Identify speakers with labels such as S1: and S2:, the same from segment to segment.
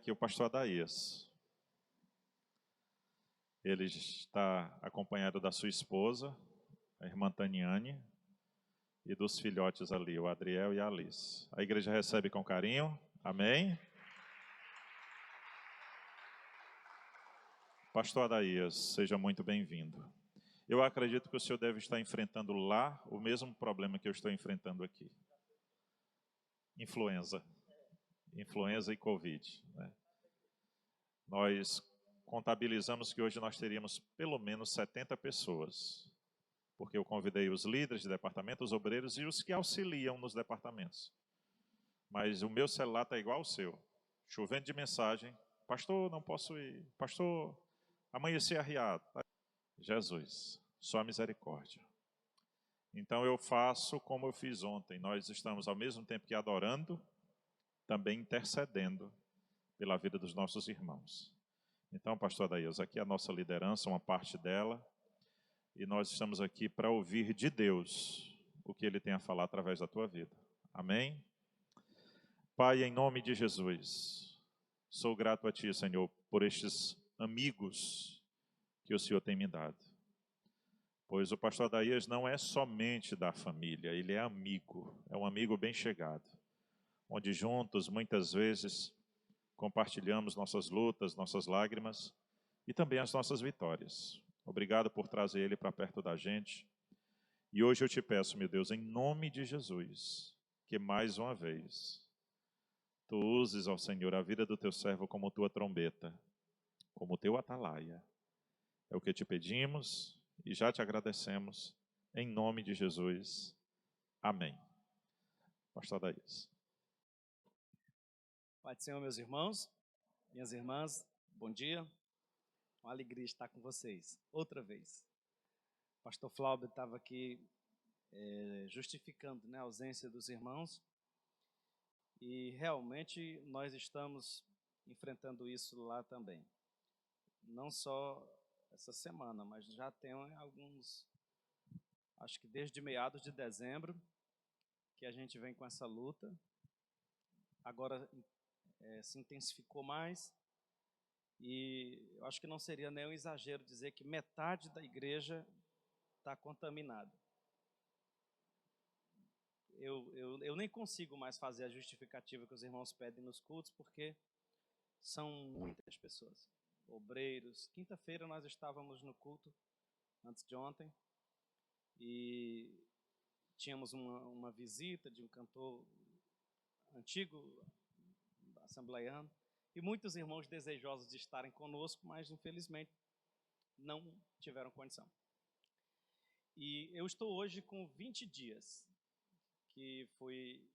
S1: aqui o pastor Adaías. Ele está acompanhado da sua esposa, a irmã Taniane, e dos filhotes ali, o Adriel e a Alice. A igreja recebe com carinho. Amém? Pastor Adaías, seja muito bem-vindo. Eu acredito que o senhor deve estar enfrentando lá o mesmo problema que eu estou enfrentando aqui. Influenza e Covid, né? Nós contabilizamos que hoje nós teríamos pelo menos 70 pessoas, porque eu convidei os líderes de departamento, os obreiros e os que auxiliam nos departamentos. Mas o meu celular está igual ao seu, chovendo de mensagem. Pastor, não posso ir. Pastor, amanheci arriado. Jesus, só misericórdia. Então eu faço como eu fiz ontem. Nós estamos ao mesmo tempo que adorando, também intercedendo pela vida dos nossos irmãos. Então, pastor Adaías, aqui é a nossa liderança, uma parte dela, e nós estamos aqui para ouvir de Deus o que Ele tem a falar através da tua vida. Amém? Pai, em nome de Jesus, sou grato a Ti, Senhor, por estes amigos que o Senhor tem me dado. Pois o pastor Adaías não é somente da família, ele é amigo, é um amigo bem chegado, onde juntos, muitas vezes, compartilhamos nossas lutas, nossas lágrimas e também as nossas vitórias. Obrigado por trazer ele para perto da gente. E hoje eu te peço, meu Deus, em nome de Jesus, que mais uma vez tu uses, ó Senhor, a vida do teu servo como tua trombeta, como teu atalaia. É o que te pedimos e já te agradecemos, em nome de Jesus. Amém. Pastor Adaías.
S2: Pai do Senhor, meus irmãos, minhas irmãs, bom dia. Uma alegria estar com vocês, outra vez. O pastor Flauber estava aqui justificando, né, a ausência dos irmãos. E realmente nós estamos enfrentando isso lá também. Não só essa semana, mas já tem alguns, acho que desde meados de dezembro, que a gente vem com essa luta. Agora se intensificou mais. E eu acho que não seria nem um exagero dizer que metade da igreja está contaminada. Eu nem consigo mais fazer a justificativa que os irmãos pedem nos cultos, porque são muitas pessoas. Obreiros. Quinta-feira nós estávamos no culto, antes de ontem, e tínhamos uma visita de um cantor antigo, assembleiano, e muitos irmãos desejosos de estarem conosco, mas infelizmente não tiveram condição. E eu estou hoje com 20 dias que fui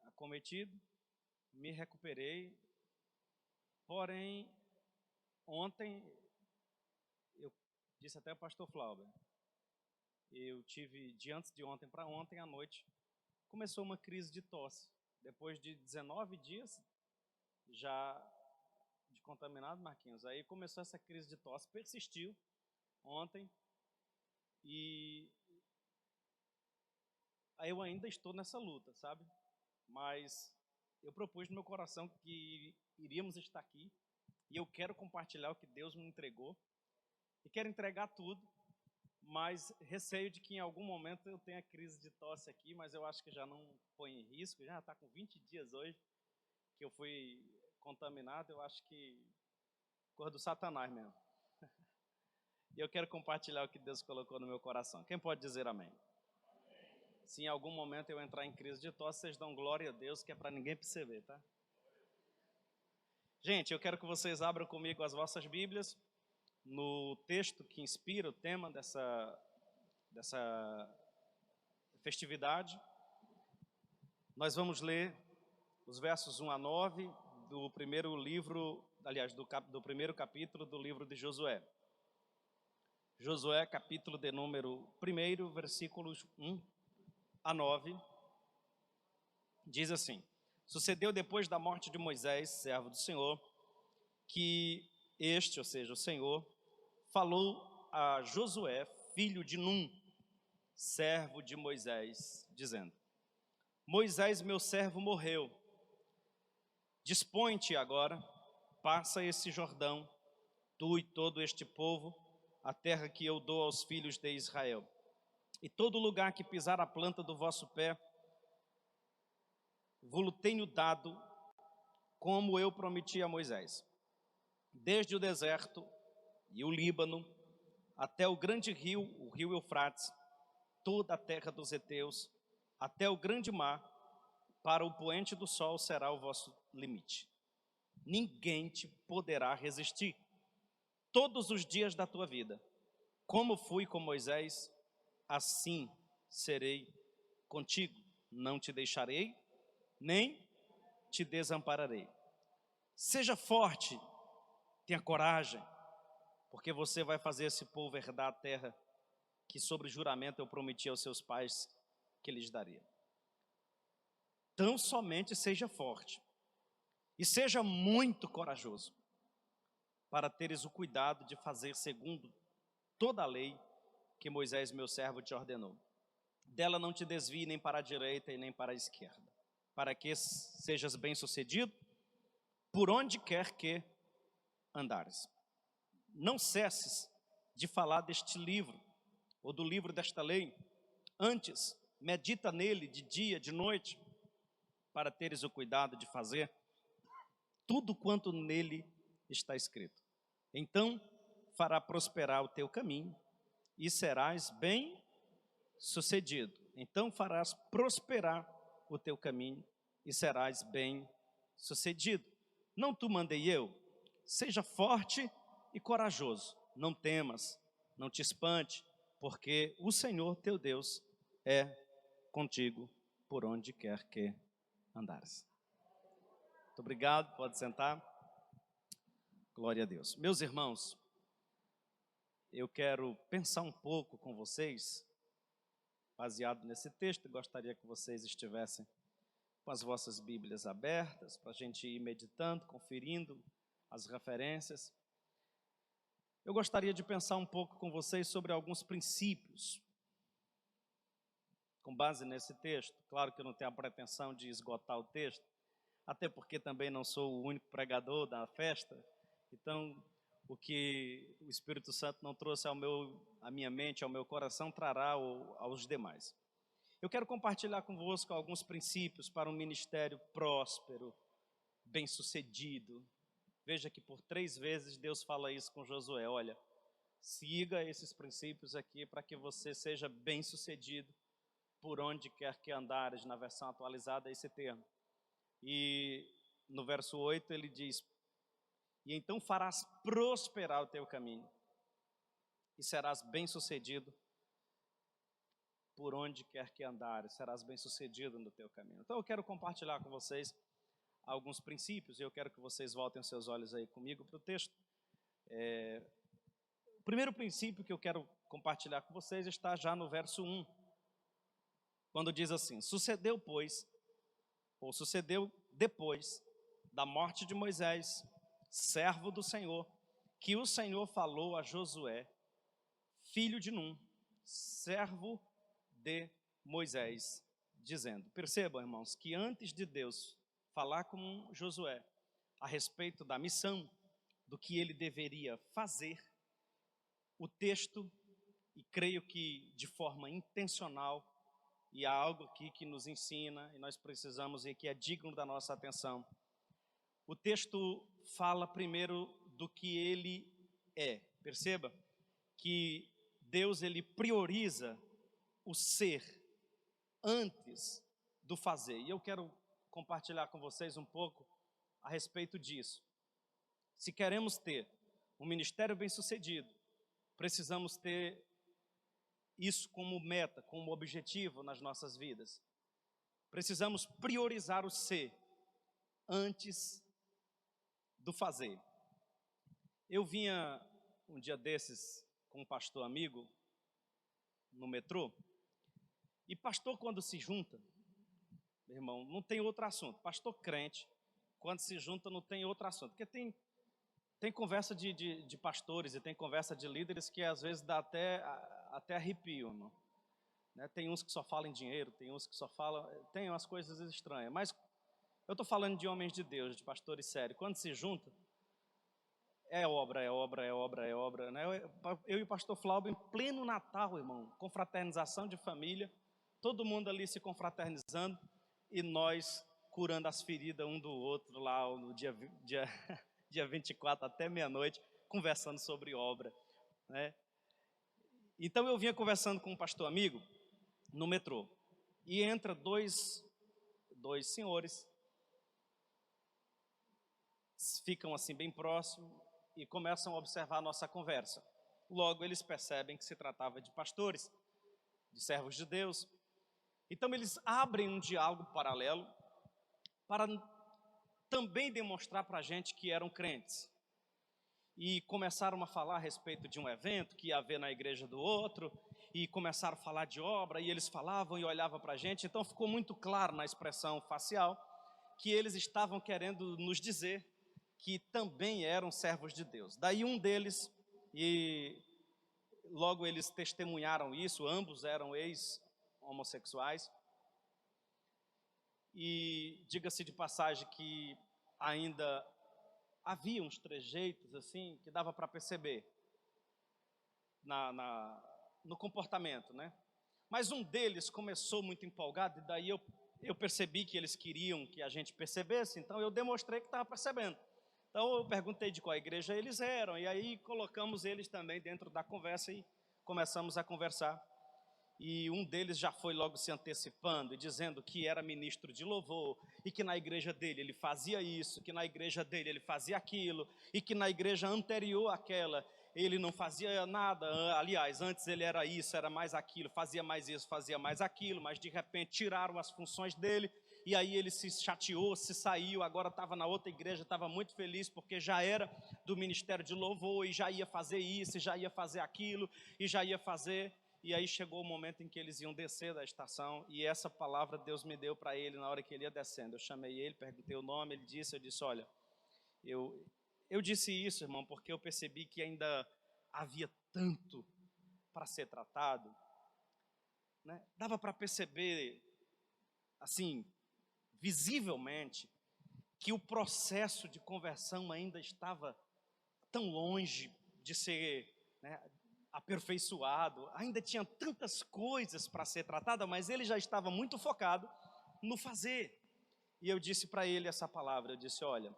S2: acometido, me recuperei, porém, ontem, eu disse até ao pastor Flauber, eu tive, de antes de ontem para ontem à noite, começou uma crise de tosse. Depois de 19 dias já de contaminado, Marquinhos, aí começou essa crise de tosse, persistiu ontem, e aí eu ainda estou nessa luta, sabe? Mas eu propus no meu coração que iríamos estar aqui, e eu quero compartilhar o que Deus me entregou, e quero entregar tudo, mas receio de que em algum momento eu tenha crise de tosse aqui, mas eu acho que já não põe em risco, já está com 20 dias hoje que eu fui contaminado, eu acho que coisa do Satanás mesmo. E eu quero compartilhar o que Deus colocou no meu coração. Quem pode dizer amém? Se em algum momento eu entrar em crise de tosse, vocês dão glória a Deus, que é para ninguém perceber, tá? Gente, eu quero que vocês abram comigo as vossas Bíblias no texto que inspira o tema dessa festividade. Nós vamos ler os versos 1 a 9 do primeiro livro, aliás, do primeiro capítulo do livro de Josué. Josué, capítulo de número 1, versículos 1 a 9, diz assim: Sucedeu depois da morte de Moisés, servo do Senhor, que este, ou seja, o Senhor, falou a Josué, filho de Num, servo de Moisés, dizendo: Moisés, meu servo, morreu. Dispõe-te agora, passa esse Jordão, tu e todo este povo, a terra que eu dou aos filhos de Israel. E todo lugar que pisar a planta do vosso pé, vos tenho dado, como eu prometi a Moisés. Desde o deserto e o Líbano, até o grande rio, o rio Eufrates, toda a terra dos heteus, até o grande mar, para o poente do sol será o vosso limite. Ninguém te poderá resistir todos os dias da tua vida. Como fui com Moisés, assim serei contigo. Não te deixarei, nem te desampararei. Seja forte, tenha coragem, porque você vai fazer esse povo herdar a terra que sobre juramento eu prometi aos seus pais que lhes daria. Tão somente seja forte e seja muito corajoso, para teres o cuidado de fazer segundo toda a lei que Moisés, meu servo, te ordenou. Dela não te desvie nem para a direita e nem para a esquerda, para que sejas bem-sucedido por onde quer que andares. Não cesses de falar deste livro, ou do livro desta lei. Antes, medita nele de dia, de noite, para teres o cuidado de fazer tudo quanto nele está escrito. Então fará prosperar o teu caminho e serás bem-sucedido. Então farás prosperar o teu caminho e serás bem-sucedido. Não te mandei eu? Seja forte e corajoso. Não temas, não te espante, porque o Senhor teu Deus é contigo por onde quer que andares. Muito obrigado, pode sentar. Glória a Deus. Meus irmãos, eu quero pensar um pouco com vocês, baseado nesse texto. Gostaria que vocês estivessem com as vossas Bíblias abertas, para a gente ir meditando, conferindo as referências. Eu gostaria de pensar um pouco com vocês sobre alguns princípios, com base nesse texto. Claro que eu não tenho a pretensão de esgotar o texto, até porque também não sou o único pregador da festa. Então, o que o Espírito Santo não trouxe à minha mente, ao meu coração, trará aos demais. Eu quero compartilhar convosco alguns princípios para um ministério próspero, bem-sucedido. Veja que por 3 vezes Deus fala isso com Josué. Olha, siga esses princípios aqui para que você seja bem-sucedido por onde quer que andares. Na versão atualizada, esse termo. E no verso 8 ele diz: e então farás prosperar o teu caminho e serás bem-sucedido por onde quer que andares, serás bem-sucedido no teu caminho. Então eu quero compartilhar com vocês alguns princípios, e eu quero que vocês voltem os seus olhos aí comigo para o texto. O primeiro princípio que eu quero compartilhar com vocês está já no verso 1, quando diz assim: sucedeu depois da morte de Moisés, servo do Senhor, que o Senhor falou a Josué, filho de Num, servo de Moisés, dizendo. Percebam, irmãos, que antes de Deus falar com Josué a respeito da missão, do que ele deveria fazer, o texto, e creio que de forma intencional, e há algo aqui que nos ensina, e nós precisamos, e que é digno da nossa atenção. O texto fala primeiro do que ele é. Perceba que Deus, ele prioriza o ser antes do fazer. E eu quero compartilhar com vocês um pouco a respeito disso. Se queremos ter um ministério bem-sucedido, precisamos ter isso como meta, como objetivo nas nossas vidas. Precisamos priorizar o ser antes do fazer. Eu vinha um dia desses com um pastor amigo no metrô, e pastor, quando se junta, meu irmão, não tem outro assunto. Pastor crente, quando se junta, não tem outro assunto. Porque tem conversa de pastores e tem conversa de líderes que às vezes dá até arrepio, irmão. Né? Tem uns que só falam em dinheiro, tem uns que só falam... Tem umas coisas estranhas. Mas eu estou falando de homens de Deus, de pastores sérios. Quando se junta, É obra, é obra, é obra, é obra, né? Eu e o pastor Flauber, em pleno Natal, irmão, confraternização de família, todo mundo ali se confraternizando e nós curando as feridas um do outro lá no dia 24 até meia-noite, conversando sobre obra, né? Então eu vinha conversando com um pastor amigo no metrô e entra dois senhores, ficam assim bem próximos e começam a observar a nossa conversa. Logo eles percebem que se tratava de pastores, de servos de Deus. Então eles abrem um diálogo paralelo para também demonstrar para a gente que eram crentes. E começaram a falar a respeito de um evento que ia haver na igreja do outro, e começaram a falar de obra, e eles falavam e olhavam para a gente. Então ficou muito claro na expressão facial que eles estavam querendo nos dizer que também eram servos de Deus. Daí um deles, e logo eles testemunharam isso, ambos eram ex-homossexuais, e diga-se de passagem que ainda havia uns trejeitos assim que dava para perceber no comportamento, né? Mas um deles começou muito empolgado, e daí eu percebi que eles queriam que a gente percebesse, então eu demonstrei que estava percebendo. Então eu perguntei de qual igreja eles eram, e aí colocamos eles também dentro da conversa e começamos a conversar. E um deles já foi logo se antecipando e dizendo que era ministro de louvor, e que na igreja dele ele fazia isso, que na igreja dele ele fazia aquilo, e que na igreja anterior àquela ele não fazia nada. Aliás, antes ele era isso, era mais aquilo, fazia mais isso, fazia mais aquilo, mas de repente tiraram as funções dele, e aí ele se chateou, se saiu, agora estava na outra igreja, estava muito feliz porque já era do ministério de louvor, e já ia fazer isso, e já ia fazer aquilo, e já ia fazer. E aí chegou o momento em que eles iam descer da estação, e essa palavra Deus me deu para ele na hora que ele ia descendo. Eu chamei ele, perguntei o nome, ele disse, eu disse, olha, eu disse isso, irmão, porque eu percebi que ainda havia tanto para ser tratado, né? Dava para perceber, assim, visivelmente, que o processo de conversão ainda estava tão longe de ser, né, aperfeiçoado, ainda tinha tantas coisas para ser tratada, mas ele já estava muito focado no fazer. E eu disse para ele essa palavra, eu disse, olha,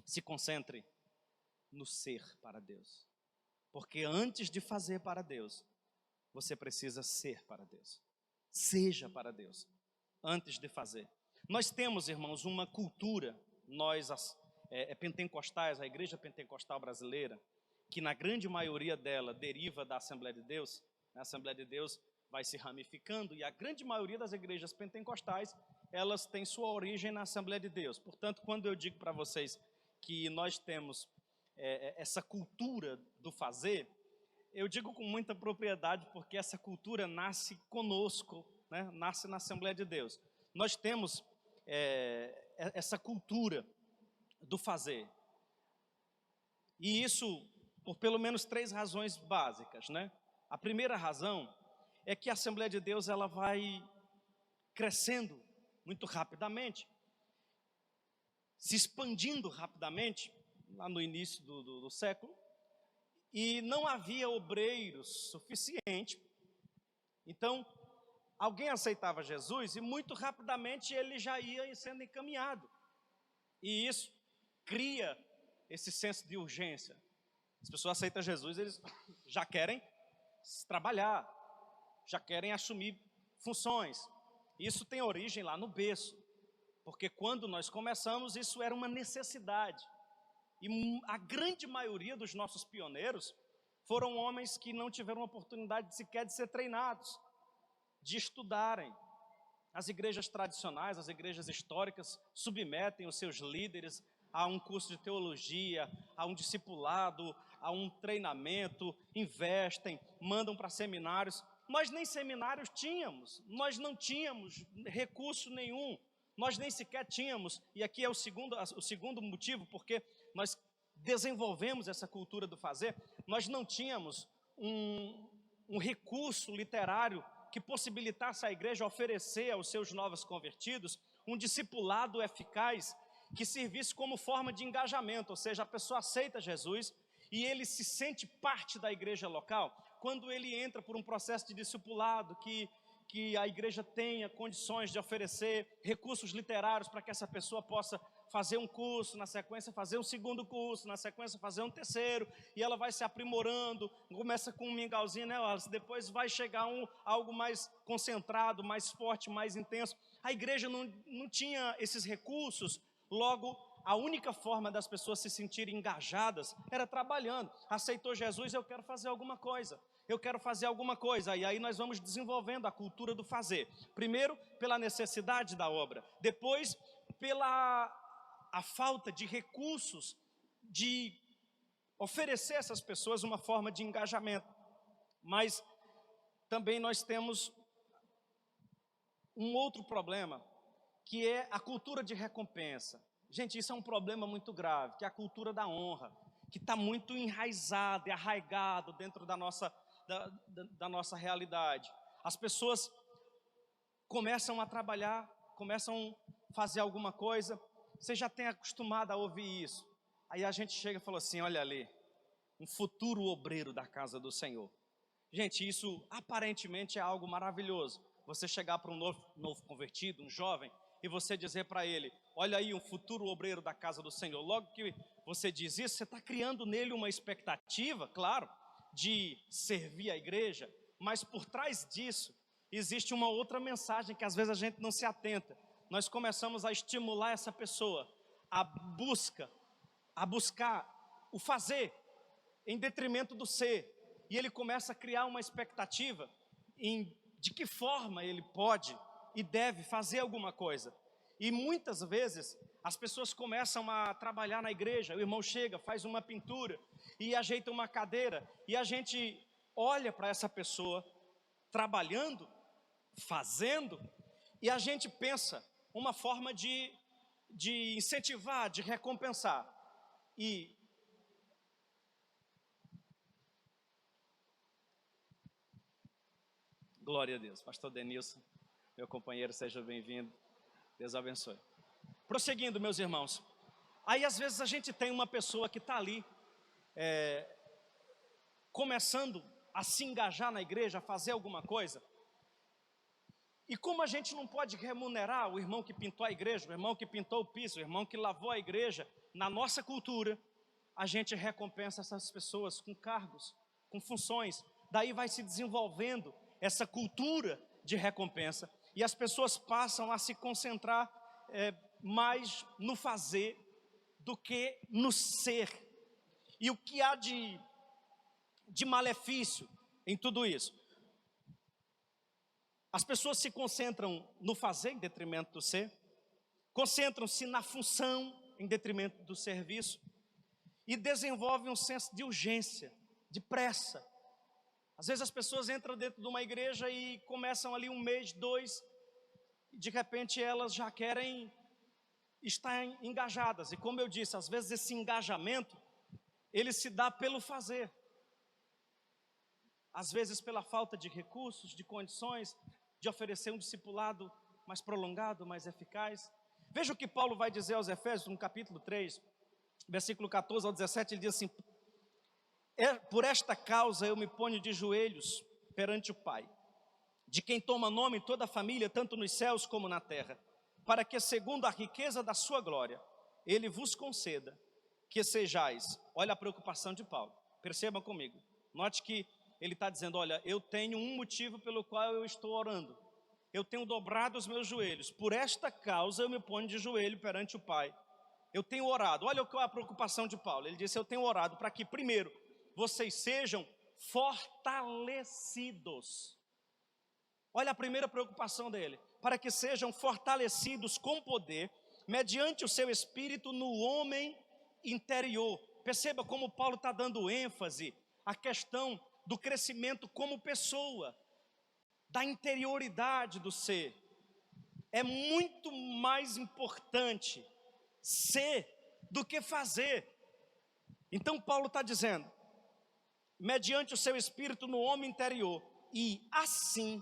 S2: se concentre no ser para Deus, porque antes de fazer para Deus, você precisa ser para Deus. Seja para Deus, antes de fazer. Nós temos, irmãos, uma cultura, nós pentecostais, a igreja pentecostal brasileira, que na grande maioria dela deriva da Assembleia de Deus. A Assembleia de Deus vai se ramificando, e a grande maioria das igrejas pentecostais, elas têm sua origem na Assembleia de Deus. Portanto, quando eu digo para vocês que nós temos essa cultura do fazer, eu digo com muita propriedade, porque essa cultura nasce conosco, né? Nasce na Assembleia de Deus. Nós temos essa cultura do fazer, e isso por pelo menos 3 razões básicas, né? A primeira razão é que a Assembleia de Deus ela vai crescendo muito rapidamente, se expandindo rapidamente, lá no início do século, e não havia obreiros suficiente. Então, alguém aceitava Jesus e muito rapidamente ele já ia sendo encaminhado. E isso cria esse senso de urgência. As pessoas aceitam Jesus, eles já querem trabalhar, já querem assumir funções. Isso tem origem lá no berço, porque quando nós começamos, isso era uma necessidade. E a grande maioria dos nossos pioneiros foram homens que não tiveram oportunidade sequer de ser treinados, de estudarem. As igrejas tradicionais, as igrejas históricas, submetem os seus líderes a um curso de teologia, a um discipulado, a um treinamento, investem, mandam para seminários. Nós nem seminários tínhamos, nós não tínhamos recurso nenhum, nós nem sequer tínhamos, e aqui é o segundo motivo, porque nós desenvolvemos essa cultura do fazer, nós não tínhamos um recurso literário que possibilitasse à igreja oferecer aos seus novos convertidos um discipulado eficaz que servisse como forma de engajamento, ou seja, a pessoa aceita Jesus e ele se sente parte da igreja local, quando ele entra por um processo de discipulado, que a igreja tenha condições de oferecer recursos literários para que essa pessoa possa fazer um curso, na sequência fazer um segundo curso, na sequência fazer um terceiro, e ela vai se aprimorando, começa com um mingauzinho, né, Wallace? Depois vai chegar algo mais concentrado, mais forte, mais intenso. A igreja não tinha esses recursos, logo a única forma das pessoas se sentirem engajadas era trabalhando. Aceitou Jesus, eu quero fazer alguma coisa. Eu quero fazer alguma coisa, e aí nós vamos desenvolvendo a cultura do fazer. Primeiro, pela necessidade da obra. Depois, pela a falta de recursos, de oferecer a essas pessoas uma forma de engajamento. Mas também nós temos um outro problema, que é a cultura de recompensa. Gente, isso é um problema muito grave, que é a cultura da honra, que está muito enraizado e arraigado dentro da nossa realidade. As pessoas começam a trabalhar, começam a fazer alguma coisa, você já tem acostumado a ouvir isso. Aí a gente chega e fala assim, olha ali, um futuro obreiro da casa do Senhor. Gente, isso aparentemente é algo maravilhoso. Você chegar para um novo convertido, um jovem, e você dizer para ele, olha aí, um futuro obreiro da casa do Senhor. Logo que você diz isso, você está criando nele uma expectativa, claro, de servir a igreja, mas por trás disso existe uma outra mensagem que às vezes a gente não se atenta. Nós começamos a estimular essa pessoa a buscar o fazer em detrimento do ser, e ele começa a criar uma expectativa de que forma ele pode e deve fazer alguma coisa. E muitas vezes as pessoas começam a trabalhar na igreja, o irmão chega, faz uma pintura e ajeita uma cadeira, e a gente olha para essa pessoa trabalhando, fazendo, e a gente pensa uma forma de incentivar, de recompensar. E glória a Deus. Pastor Denilson, meu companheiro, seja bem-vindo. Deus abençoe. Prosseguindo, meus irmãos. Aí às vezes a gente tem uma pessoa que está ali, começando a se engajar na igreja, a fazer alguma coisa. E como a gente não pode remunerar o irmão que pintou a igreja, o irmão que pintou o piso, o irmão que lavou a igreja, na nossa cultura, a gente recompensa essas pessoas com cargos, com funções. Daí vai se desenvolvendo essa cultura de recompensa, e as pessoas passam a se concentrar mais no fazer do que no ser. E o que há de malefício em tudo isso? As pessoas se concentram no fazer em detrimento do ser, concentram-se na função em detrimento do serviço, e desenvolvem um senso de urgência, de pressa. Às vezes as pessoas entram dentro de uma igreja e começam ali um mês, 2, e de repente elas já querem estar engajadas. E como eu disse, às vezes esse engajamento, ele se dá pelo fazer. Às vezes pela falta de recursos, de condições, de oferecer um discipulado mais prolongado, mais eficaz. Veja o que Paulo vai dizer aos Efésios, no capítulo 3, versículo 14 ao 17, ele diz assim, por esta causa eu me ponho de joelhos perante o Pai, de quem toma nome toda a família, tanto nos céus como na terra, para que segundo a riqueza da sua glória, Ele vos conceda que sejais, olha a preocupação de Paulo, percebam comigo, note que ele está dizendo, olha, eu tenho um motivo pelo qual eu estou orando, eu tenho dobrado os meus joelhos, por esta causa eu me ponho de joelho perante o Pai, eu tenho orado, olha qual é a preocupação de Paulo, ele disse, eu tenho orado para que primeiro, vocês sejam fortalecidos, olha a primeira preocupação dele, para que sejam fortalecidos com poder, mediante o seu Espírito no homem interior. Perceba como Paulo está dando ênfase à questão do crescimento como pessoa, da interioridade do ser. É muito mais importante ser do que fazer. Então Paulo está dizendo, mediante o seu Espírito no homem interior, e assim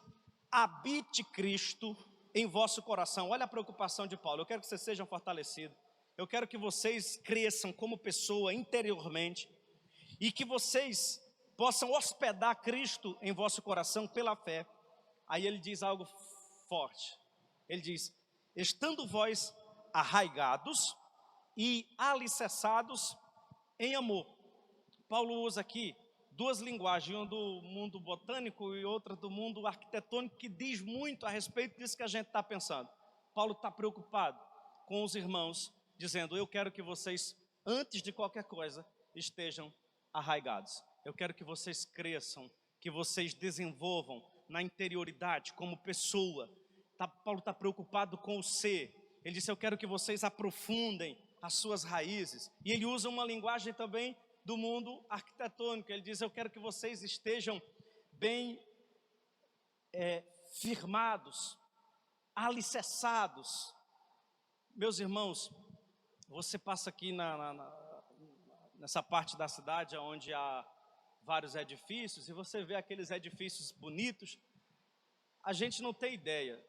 S2: habite Cristo em vosso coração. Olha a preocupação de Paulo, eu quero que vocês sejam fortalecidos, eu quero que vocês cresçam como pessoa interiormente, e que vocês possam hospedar Cristo em vosso coração pela fé. Aí ele diz algo forte. Ele diz: estando vós arraigados e alicerçados em amor. Paulo usa aqui duas linguagens, uma do mundo botânico e outra do mundo arquitetônico, que diz muito a respeito disso que a gente está pensando. Paulo está preocupado com os irmãos, dizendo: eu quero que vocês, antes de qualquer coisa, estejam arraigados. Eu quero que vocês cresçam, que vocês desenvolvam na interioridade como pessoa. Paulo está preocupado com o ser. Ele disse: eu quero que vocês aprofundem as suas raízes. E ele usa uma linguagem também do mundo arquitetônico. Ele diz: eu quero que vocês estejam bem firmados, alicerçados. Meus irmãos, você passa aqui nessa parte da cidade onde há vários edifícios, e você vê aqueles edifícios bonitos. A gente não tem ideia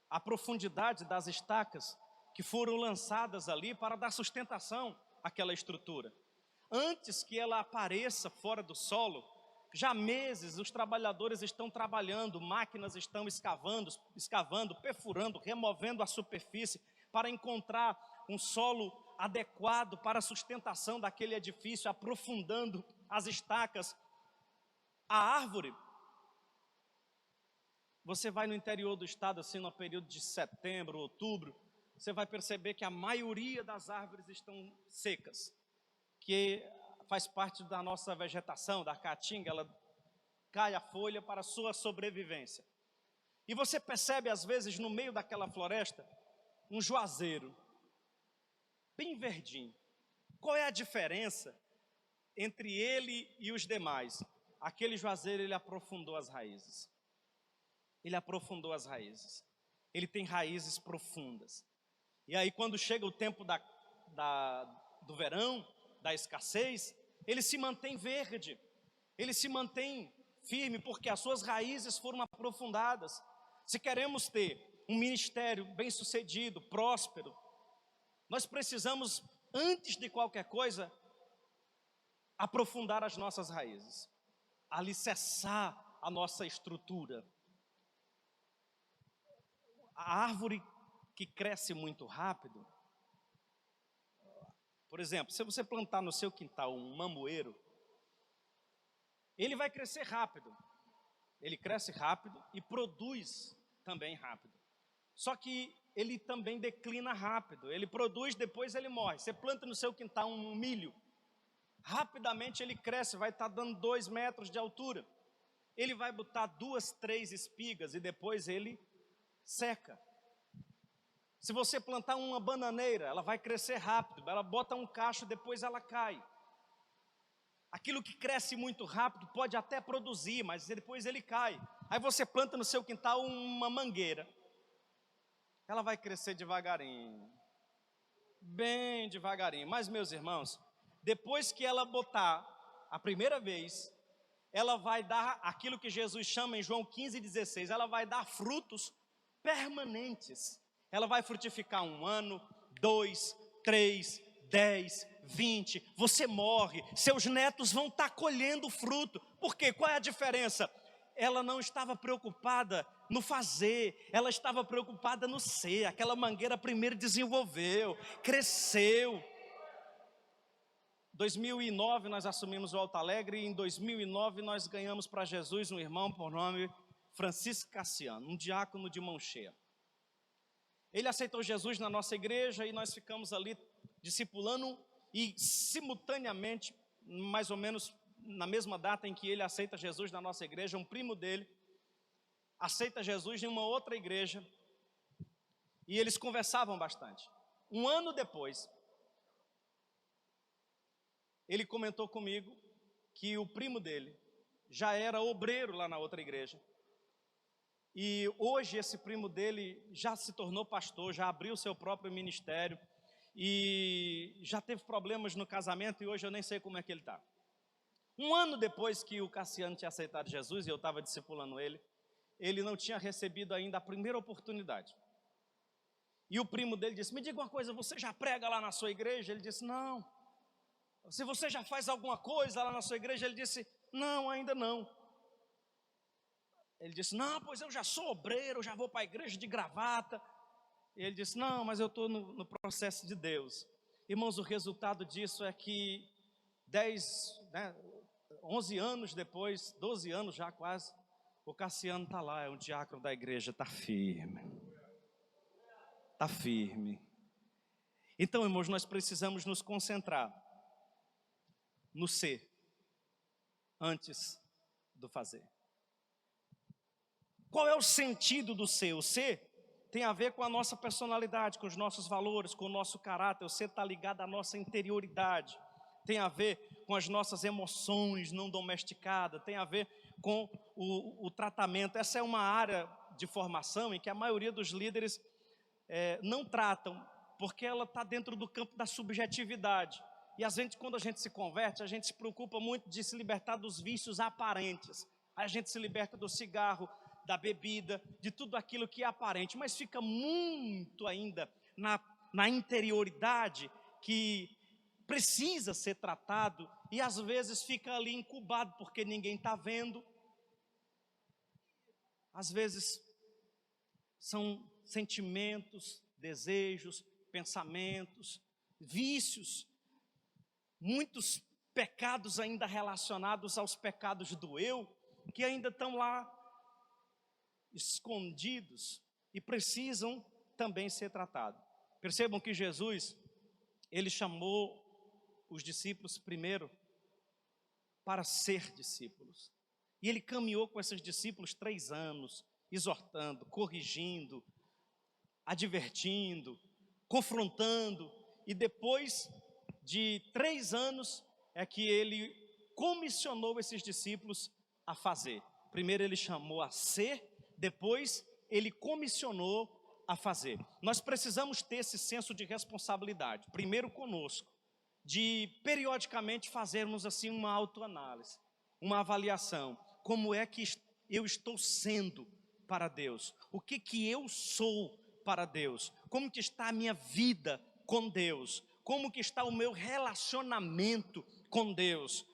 S2: a profundidade das estacas que foram lançadas ali para dar sustentação àquela estrutura. Antes que ela apareça fora do solo, já há meses os trabalhadores estão trabalhando, máquinas estão escavando, perfurando, removendo a superfície para encontrar um solo adequado para a sustentação daquele edifício, aprofundando as estacas. A árvore, você vai no interior do estado, assim, no período de setembro, outubro, você vai perceber que a maioria das árvores estão secas, que faz parte da nossa vegetação, da caatinga, ela cai a folha para a sua sobrevivência. E você percebe, às vezes, no meio daquela floresta, um juazeiro, bem verdinho. Qual é a diferença entre ele e os demais? Aquele juazeiro, ele aprofundou as raízes. Ele aprofundou as raízes. Ele tem raízes profundas. E aí, quando chega o tempo do verão, da escassez, ele se mantém verde, ele se mantém firme, porque as suas raízes foram aprofundadas. Se queremos ter um ministério bem-sucedido, próspero, nós precisamos, antes de qualquer coisa, aprofundar as nossas raízes, alicerçar a nossa estrutura. A árvore que cresce muito rápido, por exemplo, se você plantar no seu quintal um mamoeiro, ele vai crescer rápido. Ele cresce rápido e produz também rápido. Só que ele também declina rápido. Ele produz, depois ele morre. Você planta no seu quintal um milho, rapidamente ele cresce, vai estar dando 2 metros de altura. Ele vai botar 2, 3 espigas e depois ele seca. Se você plantar uma bananeira, ela vai crescer rápido, ela bota um cacho, depois ela cai. Aquilo que cresce muito rápido pode até produzir, mas depois ele cai. Aí você planta no seu quintal uma mangueira, ela vai crescer devagarinho, bem devagarinho. Mas, meus irmãos, depois que ela botar a primeira vez, ela vai dar aquilo que Jesus chama em João 15,16, ela vai dar frutos permanentes. Ela vai frutificar 1 ano, 2, 3, 10, 20, você morre, seus netos vão estar colhendo fruto. Por quê? Qual é a diferença? Ela não estava preocupada no fazer, ela estava preocupada no ser. Aquela mangueira primeiro desenvolveu, cresceu. 2009 nós assumimos o Alto Alegre e em 2009 nós ganhamos para Jesus um irmão por nome Francisco Cassiano, um diácono de mão cheia. Ele aceitou Jesus na nossa igreja e nós ficamos ali discipulando e simultaneamente, mais ou menos na mesma data em que ele aceita Jesus na nossa igreja, um primo dele aceita Jesus em uma outra igreja e eles conversavam bastante. 1 ano depois, ele comentou comigo que o primo dele já era obreiro lá na outra igreja. E hoje esse primo dele já se tornou pastor, já abriu seu próprio ministério e já teve problemas no casamento e hoje eu nem sei como é que ele está. 1 ano depois que o Cassiano tinha aceitado Jesus e eu estava discipulando ele não tinha recebido ainda a primeira oportunidade. E o primo dele disse: me diga uma coisa, você já prega lá na sua igreja? Ele disse: não, Se você já faz alguma coisa lá na sua igreja, ele disse, não, ainda não. Ele disse, não, pois eu já sou obreiro, eu já vou para a igreja de gravata. E ele disse, não, mas eu estou no processo de Deus. Irmãos, o resultado disso é que 11 anos depois, 12 anos já quase, o Cassiano está lá, é um diácono da igreja, está firme. Está firme. Então, irmãos, nós precisamos nos concentrar no ser, antes do fazer. Qual é o sentido do ser? O ser tem a ver com a nossa personalidade, com os nossos valores, com o nosso caráter. O ser está ligado à nossa interioridade. Tem a ver com as nossas emoções não domesticadas. Tem a ver com o tratamento. Essa é uma área de formação em que a maioria dos líderes não tratam, porque ela está dentro do campo da subjetividade. E quando a gente se converte, a gente se preocupa muito de se libertar dos vícios aparentes. A gente se liberta do cigarro, da bebida, de tudo aquilo que é aparente, mas fica muito ainda na interioridade que precisa ser tratado e às vezes fica ali incubado porque ninguém está vendo. Às vezes são sentimentos, desejos, pensamentos, vícios, muitos pecados ainda relacionados aos pecados do eu, que ainda estão lá escondidos e precisam também ser tratados. Percebam que Jesus, ele chamou os discípulos primeiro para ser discípulos. E ele caminhou com esses discípulos 3 anos, exortando, corrigindo, advertindo, confrontando. E depois de 3 anos é que ele comissionou esses discípulos a fazer. Primeiro ele chamou a ser, depois ele comissionou a fazer. Nós precisamos ter esse senso de responsabilidade, primeiro conosco, de periodicamente fazermos assim uma autoanálise, uma avaliação. Como é que eu estou sendo para Deus? O que eu sou para Deus? Como que está a minha vida com Deus? Como que está o meu relacionamento com Deus?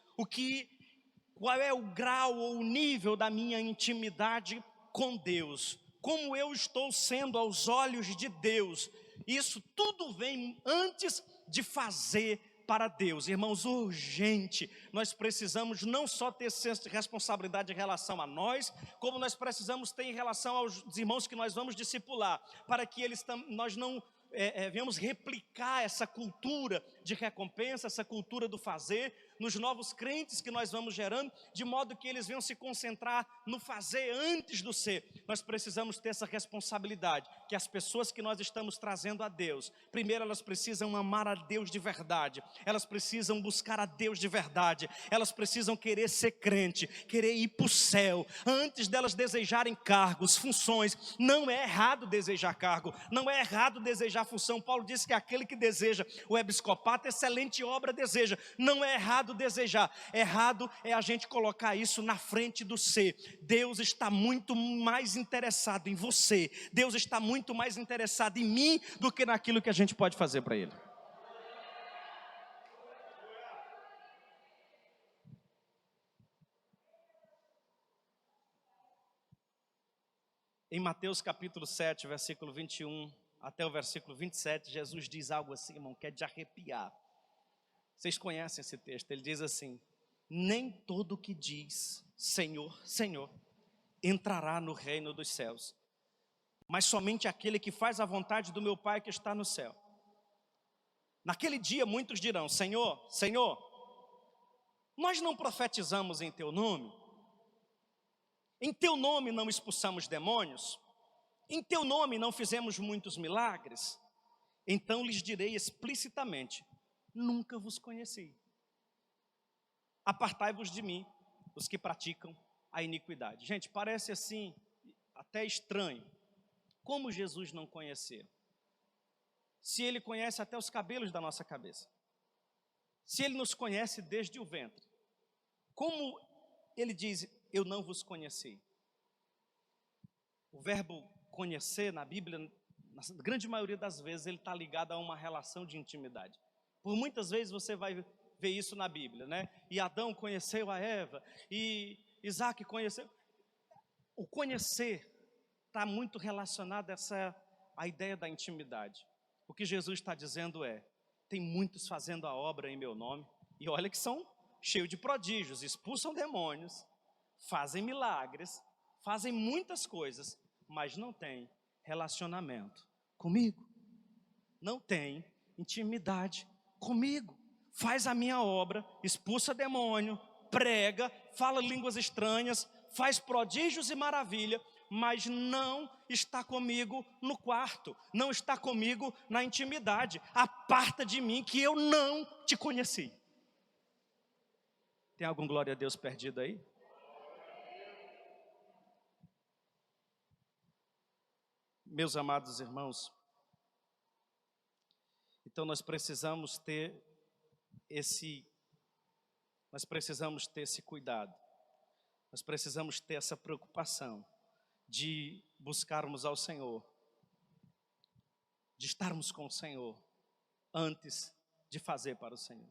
S2: Qual é o grau ou o nível da minha intimidade com Deus? Como eu estou sendo aos olhos de Deus? Isso tudo vem antes de fazer para Deus. Irmãos, urgente, nós precisamos não só ter senso de responsabilidade em relação a nós, como nós precisamos ter em relação aos irmãos que nós vamos discipular, para que nós não venhamos replicar essa cultura de recompensa, essa cultura do fazer, nos novos crentes que nós vamos gerando, de modo que eles venham se concentrar no fazer antes do ser. Nós precisamos ter essa responsabilidade, que as pessoas que nós estamos trazendo a Deus, primeiro elas precisam amar a Deus de verdade, elas precisam buscar a Deus de verdade, elas precisam querer ser crente, querer ir para o céu, antes delas desejarem cargos, funções. Não é errado desejar cargo, não é errado desejar função. Paulo disse que aquele que deseja o episcopato, excelente obra deseja. Não é errado desejar, errado é a gente colocar isso na frente do ser. Deus está muito mais interessado em você, Deus está muito mais interessado em mim do que naquilo que a gente pode fazer para Ele. Em Mateus capítulo 7, versículo 21 até o versículo 27, Jesus diz algo assim, irmão, que é de arrepiar. Vocês conhecem esse texto, ele diz assim: nem todo que diz Senhor, Senhor, entrará no reino dos céus, mas somente aquele que faz a vontade do meu Pai que está no céu. Naquele dia muitos dirão: Senhor, Senhor, nós não profetizamos em teu nome? Em teu nome não expulsamos demônios? Em teu nome não fizemos muitos milagres? Então lhes direi explicitamente: nunca vos conheci. Apartai-vos de mim, os que praticam a iniquidade. Gente, parece assim até estranho. Como Jesus não conhecer? Se Ele conhece até os cabelos da nossa cabeça, se Ele nos conhece desde o ventre, como Ele diz: eu não vos conheci? O verbo conhecer na Bíblia, na grande maioria das vezes, ele está ligado a uma relação de intimidade. Por muitas vezes você vai ver vê isso na Bíblia, né? E Adão conheceu a Eva, e Isaac conheceu. O conhecer está muito relacionado à ideia da intimidade. O que Jesus está dizendo tem muitos fazendo a obra em meu nome, e olha que são cheios de prodígios, expulsam demônios, fazem milagres, fazem muitas coisas, mas não tem relacionamento comigo, não tem intimidade comigo. Faz a minha obra, expulsa demônio, prega, fala línguas estranhas, faz prodígios e maravilha, mas não está comigo no quarto, não está comigo na intimidade. Aparta de mim que eu não te conheci. Tem algum glória a Deus perdido aí? Meus amados irmãos, então nós precisamos ter esse cuidado, nós precisamos ter essa preocupação de buscarmos ao Senhor, de estarmos com o Senhor, antes de fazer para o Senhor.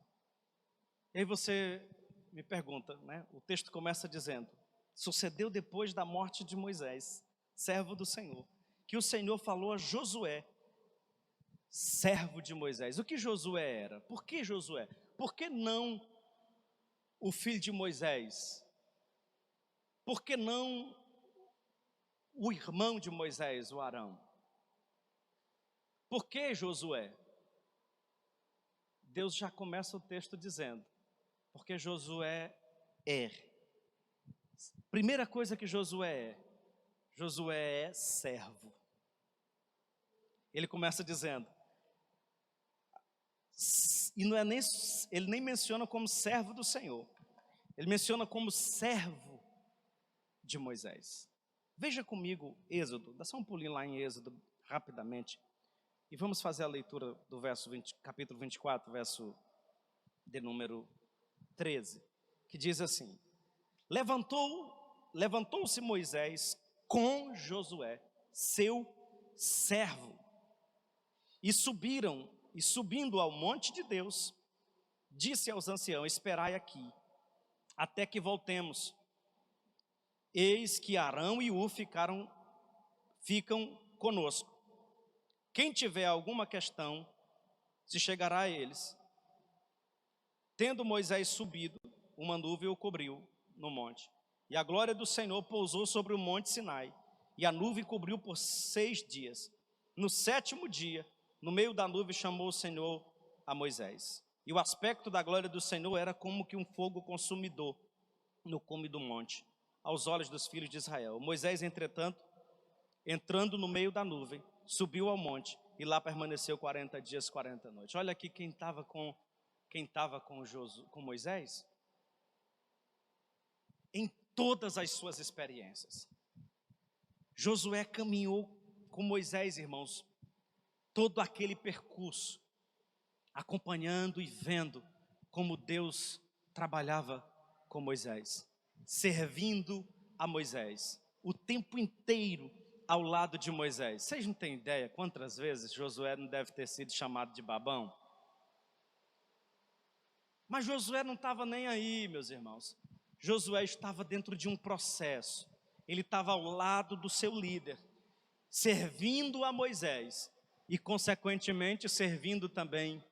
S2: E aí você me pergunta, né? O texto começa dizendo, sucedeu depois da morte de Moisés, servo do Senhor, que o Senhor falou a Josué, servo de Moisés. O que Josué era? Por que Josué? Por que não o filho de Moisés? Por que não o irmão de Moisés, o Arão? Por que Josué? Deus já começa o texto dizendo, porque Josué é. Primeira coisa que Josué é servo. Ele começa dizendo, e não é nem, ele nem menciona como servo do Senhor, ele menciona como servo de Moisés. Veja comigo Êxodo, dá só um pulinho lá em Êxodo rapidamente, e vamos fazer a leitura do capítulo 24, verso de número 13, que diz assim, levantou-se Moisés com Josué, seu servo, e subindo ao monte de Deus, disse aos anciãos, esperai aqui, até que voltemos. Eis que Arão e Ur ficam conosco. Quem tiver alguma questão, se chegará a eles. Tendo Moisés subido, uma nuvem o cobriu no monte. E a glória do Senhor pousou sobre o monte Sinai. E a nuvem cobriu por 6 dias. No 7º dia, no meio da nuvem chamou o Senhor a Moisés. E o aspecto da glória do Senhor era como que um fogo consumidor no cume do monte, aos olhos dos filhos de Israel. Moisés, entretanto, entrando no meio da nuvem, subiu ao monte e lá permaneceu 40 dias, 40 noites. Olha aqui quem estava com Moisés, em todas as suas experiências. Josué caminhou com Moisés, irmãos, todo aquele percurso, acompanhando e vendo como Deus trabalhava com Moisés, servindo a Moisés, o tempo inteiro ao lado de Moisés. Vocês não têm ideia quantas vezes Josué não deve ter sido chamado de babão? Mas Josué não estava nem aí, meus irmãos. Josué estava dentro de um processo. Ele estava ao lado do seu líder, servindo a Moisés e, consequentemente, servindo também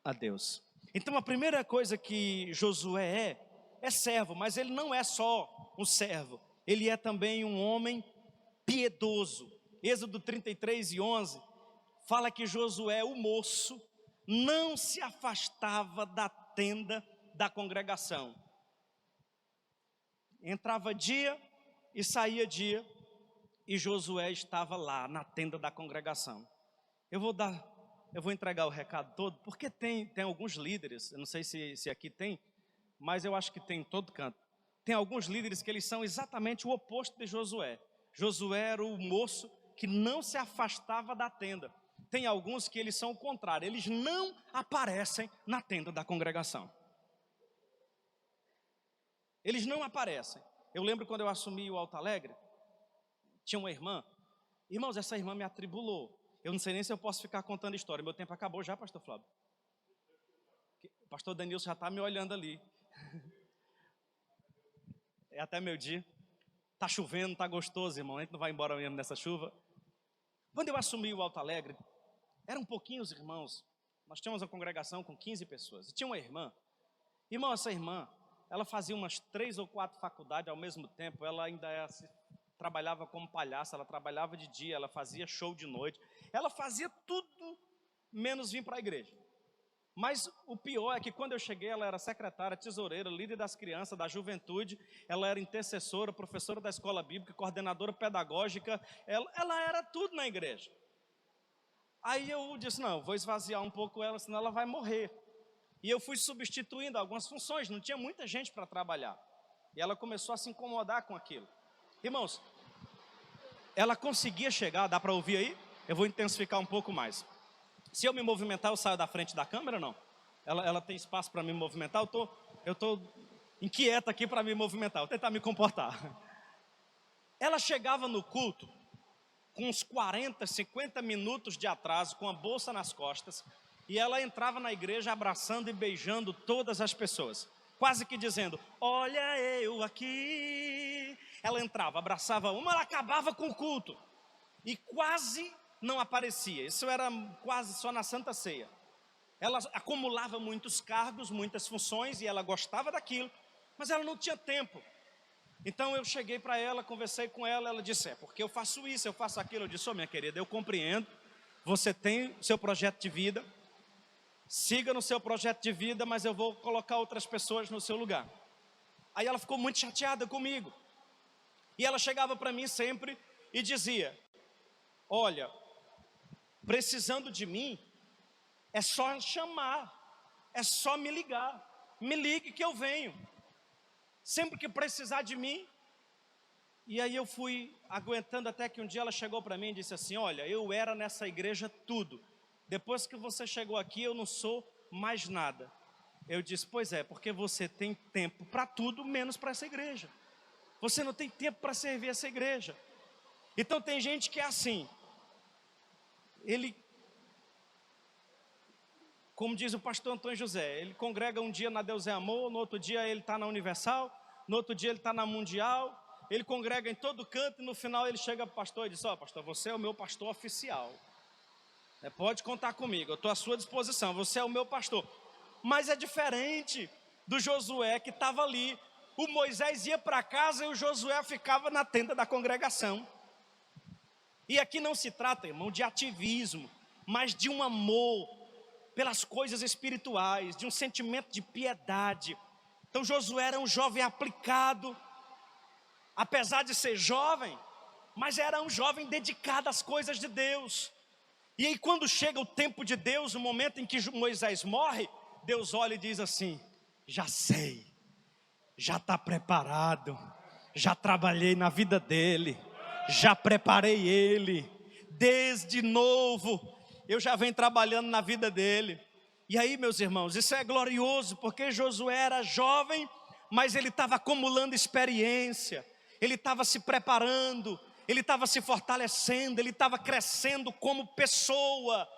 S2: a Deus. Então, a primeira coisa que Josué é servo, mas ele não é só um servo, ele é também um homem piedoso. Êxodo 33:11 fala que Josué, o moço, não se afastava da tenda da congregação. Entrava dia e saía dia, e Josué estava lá na tenda da congregação. Eu vou entregar o recado todo, porque tem alguns líderes, eu não sei se aqui tem, mas eu acho que tem em todo canto. Tem alguns líderes que eles são exatamente o oposto de Josué. Josué era o moço que não se afastava da tenda. Tem alguns que eles são o contrário, eles não aparecem na tenda da congregação. Eles não aparecem. Eu lembro quando eu assumi o Alto Alegre, tinha uma irmã. Irmãos, essa irmã me atribulou. Eu não sei nem se eu posso ficar contando história. Meu tempo acabou já, pastor Flávio? pastor Denilson já está me olhando ali. É até meio-dia. Está chovendo, está gostoso, irmão. A gente não vai embora mesmo nessa chuva. Quando eu assumi o Alto Alegre, eram pouquinhos irmãos. Nós tínhamos uma congregação com 15 pessoas. E tinha uma irmã. Irmão, essa irmã, ela fazia umas 3 ou 4 faculdades ao mesmo tempo. Ela ainda trabalhava como palhaça, ela trabalhava de dia, ela fazia show de noite. Ela fazia tudo menos vir para a igreja. Mas o pior é que quando eu cheguei, ela era secretária, tesoureira, líder das crianças, da juventude, ela era intercessora, professora da escola bíblica, coordenadora pedagógica, ela era tudo na igreja. Aí eu disse, não, vou esvaziar um pouco ela, senão ela vai morrer. E eu fui substituindo algumas funções, não tinha muita gente para trabalhar. E ela começou a se incomodar com aquilo. Irmãos, ela conseguia chegar, dá para ouvir aí? Eu vou intensificar um pouco mais. Se eu me movimentar, eu saio da frente da câmera ou não? Ela tem espaço para me movimentar? Eu tô inquieta aqui para me movimentar, vou tentar me comportar. Ela chegava no culto com uns 40, 50 minutos de atraso, com a bolsa nas costas, e ela entrava na igreja abraçando e beijando todas as pessoas, quase que dizendo, olha eu aqui. Ela entrava, abraçava uma, ela acabava com o culto, e quase não aparecia. Isso era quase só na Santa Ceia. Ela acumulava muitos cargos, muitas funções, e ela gostava daquilo, mas ela não tinha tempo. Então eu cheguei para ela, conversei com ela, ela disse, porque eu faço isso, eu faço aquilo. Eu disse, minha querida, eu compreendo, você tem seu projeto de vida, siga no seu projeto de vida, mas eu vou colocar outras pessoas no seu lugar. Aí ela ficou muito chateada comigo, e ela chegava para mim sempre e dizia, olha, precisando de mim, é só chamar, é só me ligar, me ligue que eu venho, sempre que precisar de mim. E aí eu fui aguentando até que um dia ela chegou para mim e disse assim, olha, eu era nessa igreja tudo, depois que você chegou aqui eu não sou mais nada. Eu disse, pois é, porque você tem tempo para tudo, menos para essa igreja. Você não tem tempo para servir essa igreja. Então tem gente que é assim, ele, como diz o pastor Antônio José, ele congrega um dia na Deus é Amor, no outro dia ele está na Universal, no outro dia ele está na Mundial, ele congrega em todo canto e no final ele chega para o pastor e diz, pastor, você é o meu pastor oficial, pode contar comigo, eu estou à sua disposição, você é o meu pastor. Mas é diferente do Josué que estava ali, o Moisés ia para casa e o Josué ficava na tenda da congregação. E aqui não se trata, irmão, de ativismo, mas de um amor pelas coisas espirituais, de um sentimento de piedade. Então Josué era um jovem aplicado, apesar de ser jovem, mas era um jovem dedicado às coisas de Deus. E aí quando chega o tempo de Deus, o momento em que Moisés morre, Deus olha e diz assim, já sei, já está preparado, já trabalhei na vida dele, já preparei ele, desde novo, eu já venho trabalhando na vida dele. E aí, meus irmãos, isso é glorioso, porque Josué era jovem, mas ele estava acumulando experiência, ele estava se preparando, ele estava se fortalecendo, ele estava crescendo como pessoa,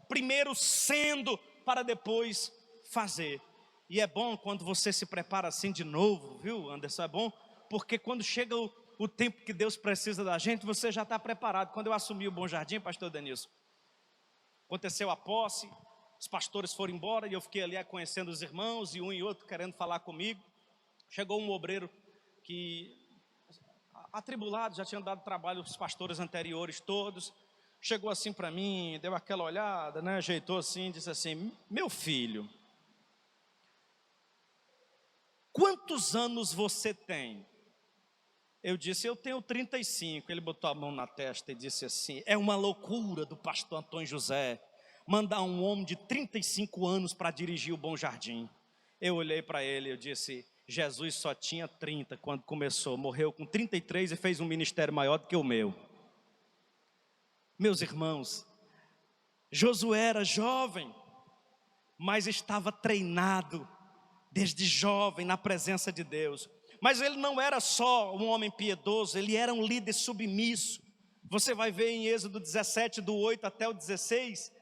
S2: primeiro sendo, para depois fazer. E é bom quando você se prepara assim de novo, viu, Anderson? É bom, porque quando chega o tempo que Deus precisa da gente, você já está preparado. Quando eu assumi o Bom Jardim, pastor Denilson, aconteceu a posse, os pastores foram embora e eu fiquei ali conhecendo os irmãos e um e outro querendo falar comigo. Chegou um obreiro que, atribulado, já tinha dado trabalho aos pastores anteriores todos, chegou assim para mim, deu aquela olhada, ajeitou assim, disse assim, meu filho, quantos anos você tem? Eu disse, eu tenho 35. Ele botou a mão na testa e disse assim, é uma loucura do pastor Antônio José mandar um homem de 35 anos para dirigir o Bom Jardim. Eu olhei para ele e eu disse, Jesus só tinha 30 quando começou, morreu com 33 e fez um ministério maior do que o meu. Meus irmãos, Josué era jovem, mas estava treinado desde jovem na presença de Deus. Mas ele não era só um homem piedoso, ele era um líder submisso. Você vai ver em Êxodo 17, do 8 até o 16,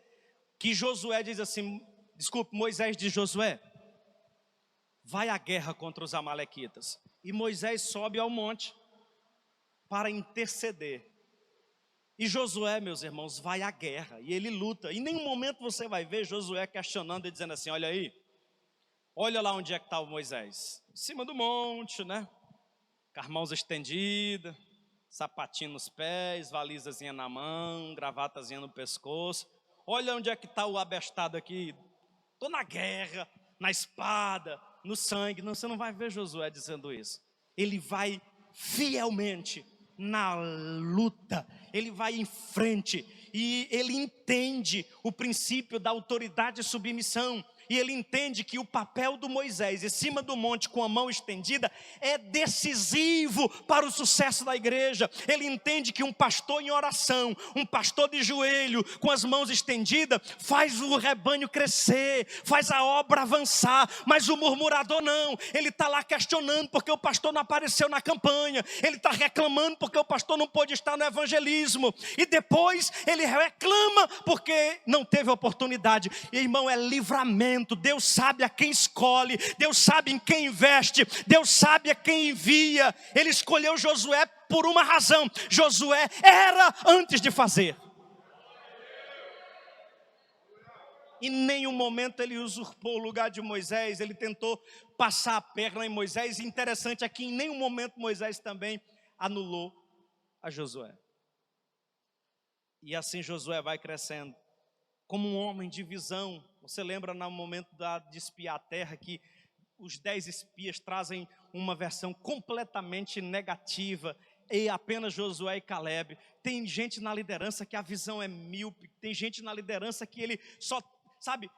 S2: que Josué diz assim, Moisés diz, Josué, vai à guerra contra os amalequitas. E Moisés sobe ao monte para interceder. E Josué, meus irmãos, vai à guerra e ele luta. E em nenhum momento você vai ver Josué questionando e dizendo assim: olha aí, olha lá onde é que está o Moisés. Em cima do monte, né? Com as mãos estendidas, sapatinho nos pés, valisazinha na mão, gravatazinha no pescoço. Olha onde é que está o abestado aqui. Estou na guerra, na espada, no sangue. Não, você não vai ver Josué dizendo isso. Ele vai fielmente na luta, ele vai em frente e ele entende o princípio da autoridade e submissão. E ele entende que o papel do Moisés em cima do monte com a mão estendida é decisivo para o sucesso da igreja. Ele entende que um pastor em oração, um pastor de joelho com as mãos estendidas, faz o rebanho crescer, faz a obra avançar. Mas o murmurador não, ele está lá questionando porque o pastor não apareceu na campanha, ele está reclamando porque o pastor não pôde estar no evangelismo, e depois ele reclama porque não teve oportunidade. E, irmão, é livramento. Deus sabe a quem escolhe, Deus sabe em quem investe, Deus sabe a quem envia. Ele escolheu Josué por uma razão: Josué era antes de fazer. Em nenhum momento ele usurpou o lugar de Moisés, ele tentou passar a perna em Moisés. E interessante é que em nenhum momento Moisés também anulou a Josué. E assim Josué vai crescendo como um homem de visão. Você lembra no momento de espiar a terra que os 10 espias trazem uma versão completamente negativa, e apenas Josué e Caleb. Tem gente na liderança que a visão é míope, tem gente na liderança que ele só, sabe,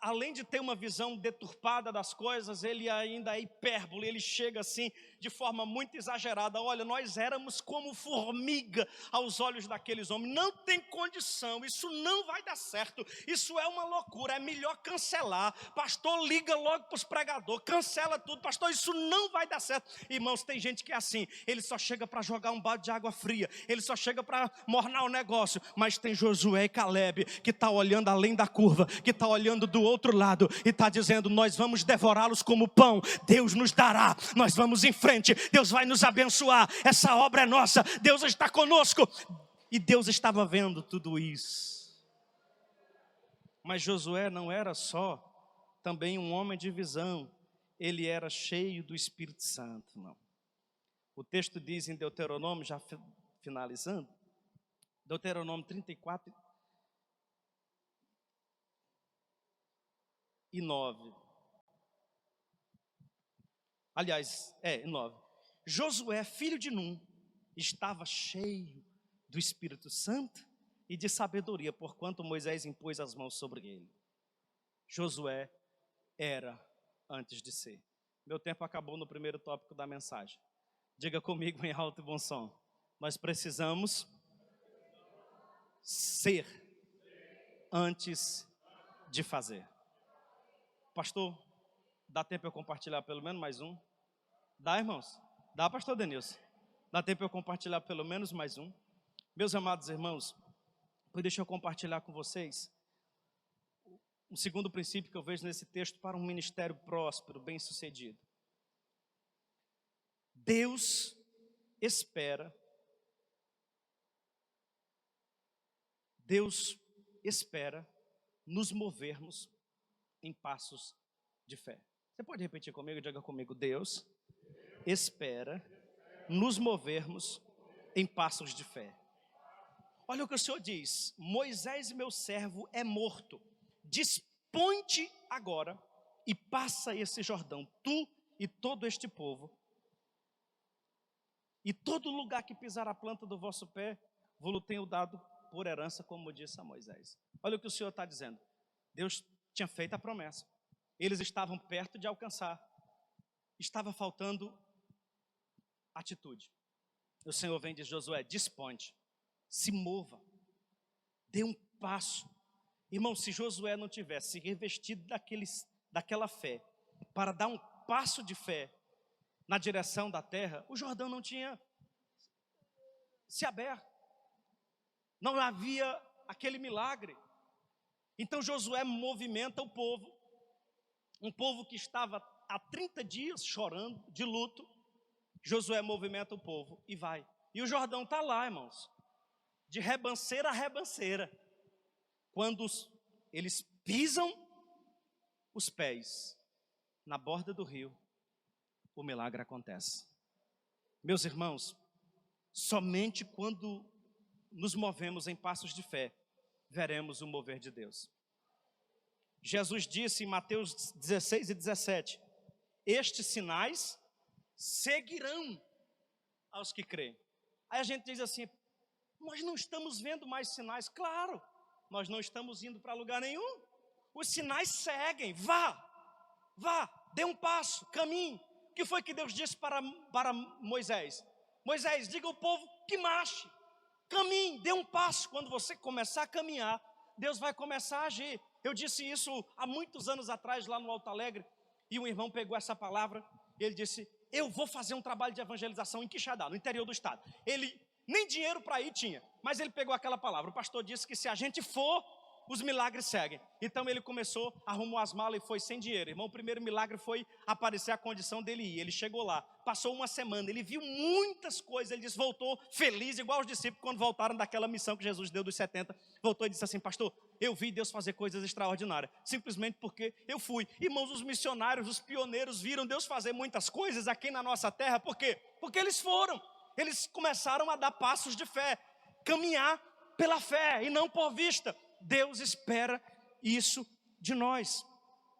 S2: além de ter uma visão deturpada das coisas, ele ainda é hipérbole, ele chega assim de forma muito exagerada. Olha, nós éramos como formiga aos olhos daqueles homens, não tem condição, isso não vai dar certo, isso é uma loucura, é melhor cancelar. Pastor, liga logo para os pregadores, cancela tudo. Pastor, isso não vai dar certo. Irmãos, tem gente que é assim, ele só chega para jogar um balde de água fria, ele só chega para mornar o negócio. Mas tem Josué e Caleb que está olhando além da curva, que está olhando do outro lado e está dizendo: nós vamos devorá-los como pão, Deus nos dará, nós vamos em frente, Deus vai nos abençoar, essa obra é nossa, Deus está conosco. E Deus estava vendo tudo isso. Mas Josué não era só também um homem de visão, ele era cheio do Espírito Santo, não. O texto diz em Deuteronômio, já finalizando, Deuteronômio 34 e 9. Aliás, 9. Josué, filho de Num, estava cheio do Espírito Santo e de sabedoria, porquanto Moisés impôs as mãos sobre ele. Josué era antes de ser. Meu tempo acabou no primeiro tópico da mensagem. Diga comigo em alto e bom som: nós precisamos ser antes de fazer. Pastor, dá tempo eu compartilhar pelo menos mais um? Dá, irmãos? Dá, pastor Denilson? Dá tempo eu compartilhar pelo menos mais um? Meus amados irmãos, deixa eu compartilhar com vocês um segundo princípio que eu vejo nesse texto para um ministério próspero, bem-sucedido. Deus espera nos movermos em passos de fé. Você pode repetir comigo? Diga comigo: Deus espera nos movermos em passos de fé. Olha o que o Senhor diz: Moisés, meu servo, é morto. Dispõe-te agora e passa esse Jordão, tu e todo este povo, e todo lugar que pisar a planta do vosso pé, vou-lo tenho dado por herança, como disse a Moisés. Olha o que o Senhor está dizendo. Deus tinha feito a promessa, eles estavam perto de alcançar, estava faltando atitude. O Senhor vem e diz: Josué, dispõe-te, se mova, dê um passo. Irmão, se Josué não tivesse se revestido daquela fé, para dar um passo de fé na direção da terra, o Jordão não tinha se aberto, não havia aquele milagre. Então Josué movimenta o povo, um povo que estava há 30 dias chorando, de luto. Josué movimenta o povo e vai. E o Jordão está lá, irmãos, de rebanceira a rebanceira. Quando eles pisam os pés na borda do rio, o milagre acontece. Meus irmãos, somente quando nos movemos em passos de fé, veremos o mover de Deus. Jesus disse em Mateus 16 e 17, estes sinais seguirão aos que creem. Aí a gente diz assim, nós não estamos vendo mais sinais. Claro, nós não estamos indo para lugar nenhum. Os sinais seguem, vá, dê um passo, caminhe. O que foi que Deus disse para Moisés? Moisés, diga ao povo que marche, caminhe, dê um passo. Quando você começar a caminhar, Deus vai começar a agir. Eu disse isso há muitos anos atrás lá no Alto Alegre, e um irmão pegou essa palavra, ele disse, eu vou fazer um trabalho de evangelização em Quixadá, no interior do estado. Ele nem dinheiro para ir tinha, mas ele pegou aquela palavra. O pastor disse que se a gente for, os milagres seguem. Então ele começou, arrumou as malas e foi sem dinheiro. Irmão, o primeiro milagre foi aparecer a condição dele ir. Ele chegou lá, passou uma semana, ele viu muitas coisas. Ele disse, voltou feliz, igual os discípulos quando voltaram daquela missão que Jesus deu dos 70. Voltou e disse assim, pastor, eu vi Deus fazer coisas extraordinárias, simplesmente porque eu fui. Irmãos, os missionários, os pioneiros viram Deus fazer muitas coisas aqui na nossa terra. Por quê? Porque eles foram. Eles começaram a dar passos de fé, caminhar pela fé e não por vista. Deus espera isso de nós.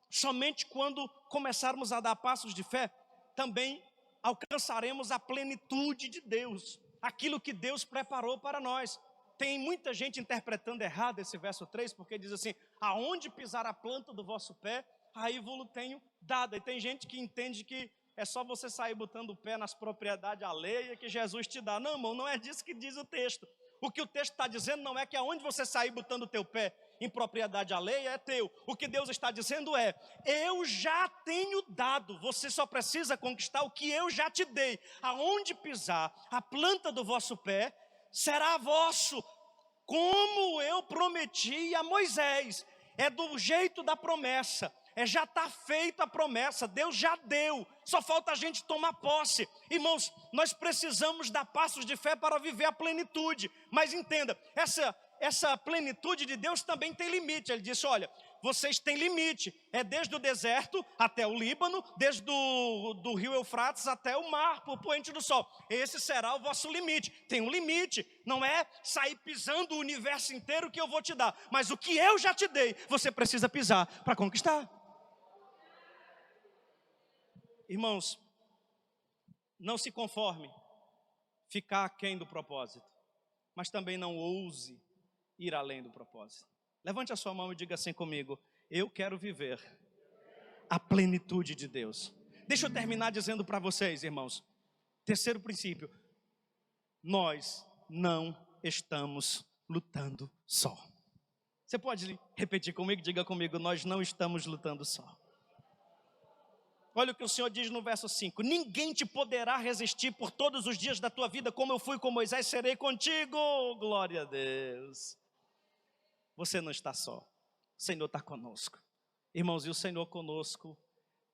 S2: Somente quando começarmos a dar passos de fé, também alcançaremos a plenitude de Deus, aquilo que Deus preparou para nós. Tem muita gente interpretando errado esse verso 3, porque diz assim, aonde pisar a planta do vosso pé, aí vou-lo tenho dado. E tem gente que entende que é só você sair botando o pé nas propriedades alheias que Jesus te dá. Não, irmão, não é disso que diz o texto. O que o texto está dizendo não é que aonde você sair botando o teu pé em propriedade alheia é teu. O que Deus está dizendo é, eu já tenho dado, você só precisa conquistar o que eu já te dei. Aonde pisar a planta do vosso pé, será vosso, como eu prometi a Moisés. É do jeito da promessa. Já está feita a promessa, Deus já deu, só falta a gente tomar posse. Irmãos, nós precisamos dar passos de fé para viver a plenitude. Mas entenda, essa plenitude de Deus também tem limite. Ele disse, olha, vocês têm limite, é desde o deserto até o Líbano, desde do rio Eufrates até o mar, por poente do sol. Esse será o vosso limite. Tem um limite, não é sair pisando o universo inteiro que eu vou te dar, mas o que eu já te dei, você precisa pisar para conquistar. Irmãos, não se conforme ficar aquém do propósito, mas também não ouse ir além do propósito. Levante a sua mão e diga assim comigo, eu quero viver a plenitude de Deus. Deixa eu terminar dizendo para vocês, irmãos, terceiro princípio, nós não estamos lutando só. Você pode repetir comigo, diga comigo, nós não estamos lutando só. Olha o que o Senhor diz no verso 5, ninguém te poderá resistir por todos os dias da tua vida, como eu fui com Moisés, serei contigo, glória a Deus. Você não está só, o Senhor está conosco. Irmãos, e o Senhor conosco,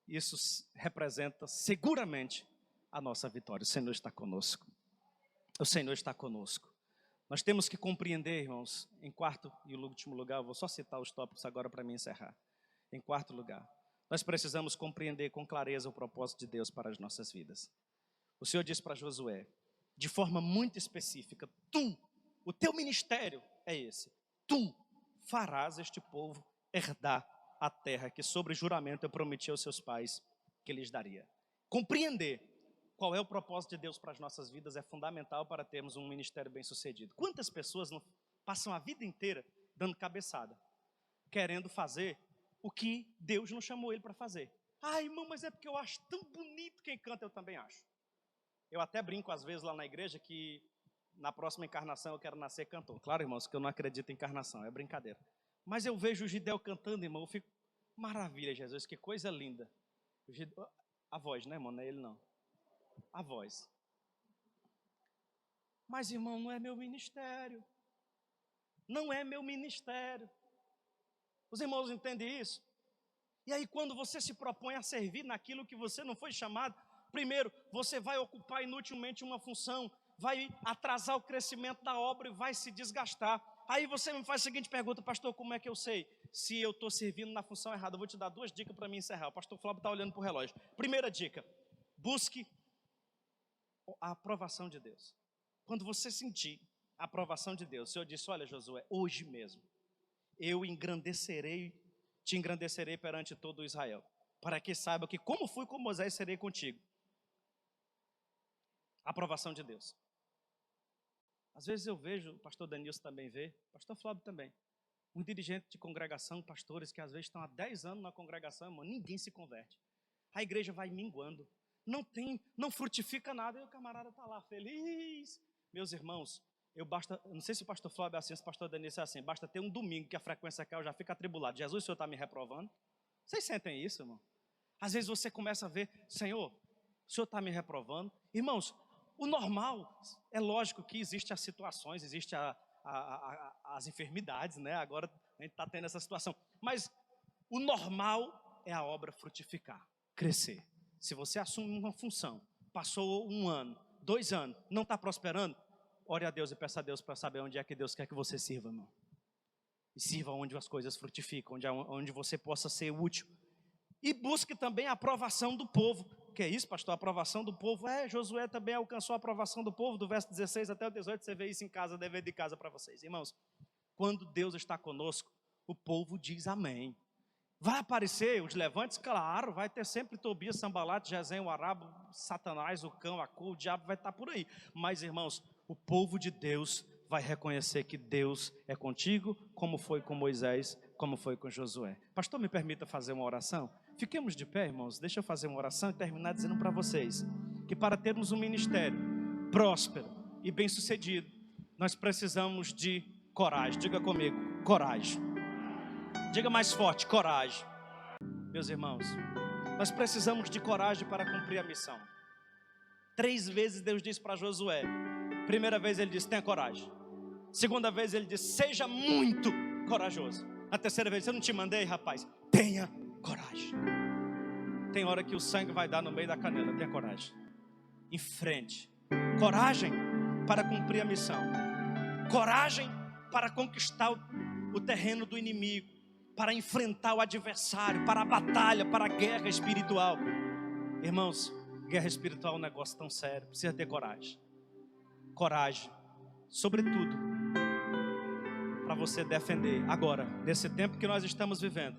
S2: isso representa seguramente a nossa vitória. O Senhor está conosco, o Senhor está conosco. Nós temos que compreender, irmãos, em quarto e último lugar, eu vou só citar os tópicos agora para me encerrar. Em quarto lugar, nós precisamos compreender com clareza o propósito de Deus para as nossas vidas. O Senhor disse para Josué, de forma muito específica, o teu ministério é esse. Tu farás este povo herdar a terra que sobre juramento eu prometi aos seus pais que lhes daria. Compreender qual é o propósito de Deus para as nossas vidas é fundamental para termos um ministério bem sucedido. Quantas pessoas não passam a vida inteira dando cabeçada, querendo fazer o que Deus não chamou ele para fazer? Ah, irmão, mas é porque eu acho tão bonito quem canta, eu também acho. Eu até brinco às vezes lá na igreja que na próxima encarnação eu quero nascer cantor. Claro, irmãos, que eu não acredito em encarnação, é brincadeira. Mas eu vejo o Gideão cantando, irmão, eu fico, maravilha, Jesus, que coisa linda. A voz, né, irmão, não é ele não. A voz. Mas, irmão, não é meu ministério. Não é meu ministério. Os irmãos entendem isso? E aí quando você se propõe a servir naquilo que você não foi chamado, primeiro, você vai ocupar inutilmente uma função, vai atrasar o crescimento da obra e vai se desgastar. Aí você me faz a seguinte pergunta: pastor, como é que eu sei se eu estou servindo na função errada? Eu vou te dar 2 dicas para mim encerrar. O pastor Flávio está olhando para o relógio. Primeira dica: busque a aprovação de Deus. Quando você sentir a aprovação de Deus, o Senhor disse: olha, Josué, hoje mesmo eu te engrandecerei perante todo Israel, para que saiba que como fui com Moisés, serei contigo. Aprovação de Deus. Às vezes eu vejo, o pastor Danilson também vê, o pastor Flávio também, um dirigente de congregação, pastores que às vezes estão há 10 anos na congregação, irmão, ninguém se converte. A igreja vai minguando, não frutifica nada, e o camarada está lá feliz. Meus irmãos, eu não sei se o pastor Flávio é assim, se o pastor Danilson é assim, basta ter um domingo que a frequência cai, eu já fico atribulado. Jesus, o Senhor está me reprovando? Vocês sentem isso, irmão? Às vezes você começa a ver: Senhor, o Senhor está me reprovando. Irmãos, o normal, é lógico que existem as situações, existem as enfermidades, né? Agora a gente está tendo essa situação. Mas o normal é a obra frutificar, crescer. Se você assume uma função, passou 1 ano, 2 anos, não está prosperando, ore a Deus e peça a Deus para saber onde é que Deus quer que você sirva, irmão. E sirva onde as coisas frutificam, onde você possa ser útil. E busque também a aprovação do povo. Que é isso, pastor? A aprovação do povo? Josué também alcançou a aprovação do povo, do verso 16 até o 18, você vê isso em casa, dever de casa para vocês. Irmãos, quando Deus está conosco, o povo diz amém. Vai aparecer os levantes? Claro, vai ter sempre Tobias, Sambalate, Gesem, o Arabo, Satanás, o cão, a cor, o diabo vai estar por aí. Mas, irmãos, o povo de Deus vai reconhecer que Deus é contigo, como foi com Moisés, como foi com Josué. Pastor, me permita fazer uma oração? Fiquemos de pé, irmãos, deixa eu fazer uma oração e terminar dizendo para vocês que para termos um ministério próspero e bem-sucedido, nós precisamos de coragem. Diga comigo, coragem. Diga mais forte, coragem. Meus irmãos, nós precisamos de coragem para cumprir a missão. 3 vezes Deus disse para Josué. Primeira vez ele disse: tenha coragem. Segunda vez ele disse: seja muito corajoso. A terceira vez: eu não te mandei, rapaz? Tenha coragem. Tem hora que o sangue vai dar no meio da canela. Tenha coragem. Em frente. Coragem para cumprir a missão. Coragem para conquistar o terreno do inimigo, para enfrentar o adversário, para a batalha, para a guerra espiritual. Irmãos, guerra espiritual é um negócio tão sério. Precisa ter coragem. Coragem, sobretudo, para você defender agora, nesse tempo que nós estamos vivendo,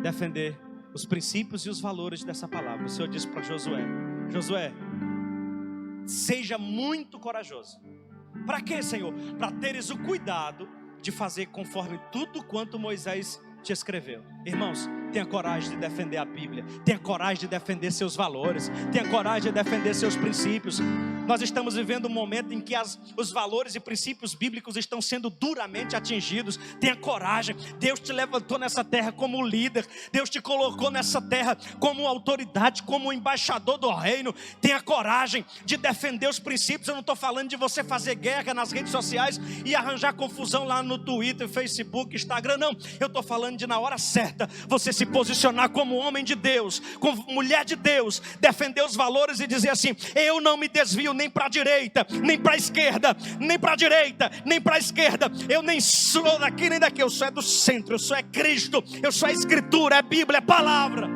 S2: defender os princípios e os valores dessa palavra. O Senhor disse para Josué: Josué, seja muito corajoso. Para quê, Senhor? Para teres o cuidado de fazer conforme tudo quanto Moisés te escreveu. Irmãos, tenha coragem de defender a Bíblia, tenha coragem de defender seus valores, tenha coragem de defender seus princípios. Nós estamos vivendo um momento em que os valores e princípios bíblicos estão sendo duramente atingidos. Tenha coragem. Deus te levantou nessa terra como líder, Deus te colocou nessa terra como autoridade, como embaixador do reino. Tenha coragem de defender os princípios. Eu não estou falando de você fazer guerra nas redes sociais e arranjar confusão lá no Twitter, Facebook, Instagram, não. Eu estou falando de, na hora certa, você se posicionar como homem de Deus, como mulher de Deus, defender os valores e dizer assim: eu não me desvio nem para a direita, nem para a esquerda, nem para a direita, nem para a esquerda. Eu nem sou daqui nem daqui, eu sou do centro, eu sou Cristo, eu sou a Escritura, é Bíblia, é palavra.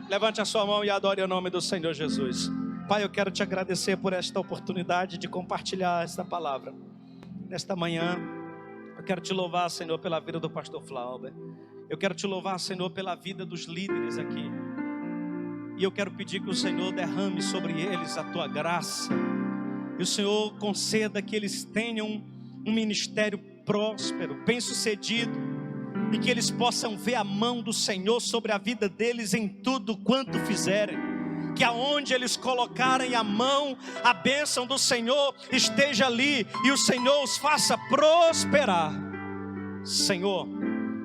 S2: Levante a sua mão e adore o nome do Senhor Jesus. Pai, eu quero te agradecer por esta oportunidade de compartilhar esta palavra nesta manhã. Eu quero te louvar, Senhor, pela vida do pastor Flávio. Eu quero te louvar, Senhor, pela vida dos líderes aqui. E eu quero pedir que o Senhor derrame sobre eles a tua graça. E o Senhor conceda que eles tenham um ministério próspero, bem-sucedido. E que eles possam ver a mão do Senhor sobre a vida deles em tudo quanto fizerem. Que aonde eles colocarem a mão, a bênção do Senhor esteja ali e o Senhor os faça prosperar. Senhor,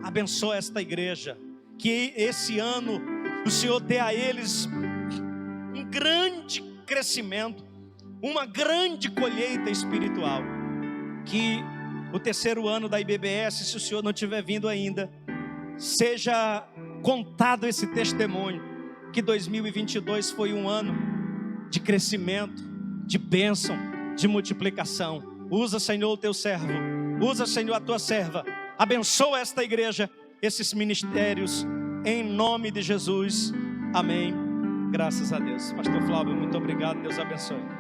S2: abençoa esta igreja, que esse ano o Senhor dê a eles um grande crescimento, uma grande colheita espiritual, que o terceiro ano da IBBS, se o senhor não tiver vindo ainda, seja contado esse testemunho, que 2022 foi um ano de crescimento, de bênção, de multiplicação. Usa, Senhor, o teu servo, usa, Senhor, a tua serva, abençoa esta igreja, esses ministérios, em nome de Jesus, amém, graças a Deus. Pastor Flávio, muito obrigado, Deus abençoe.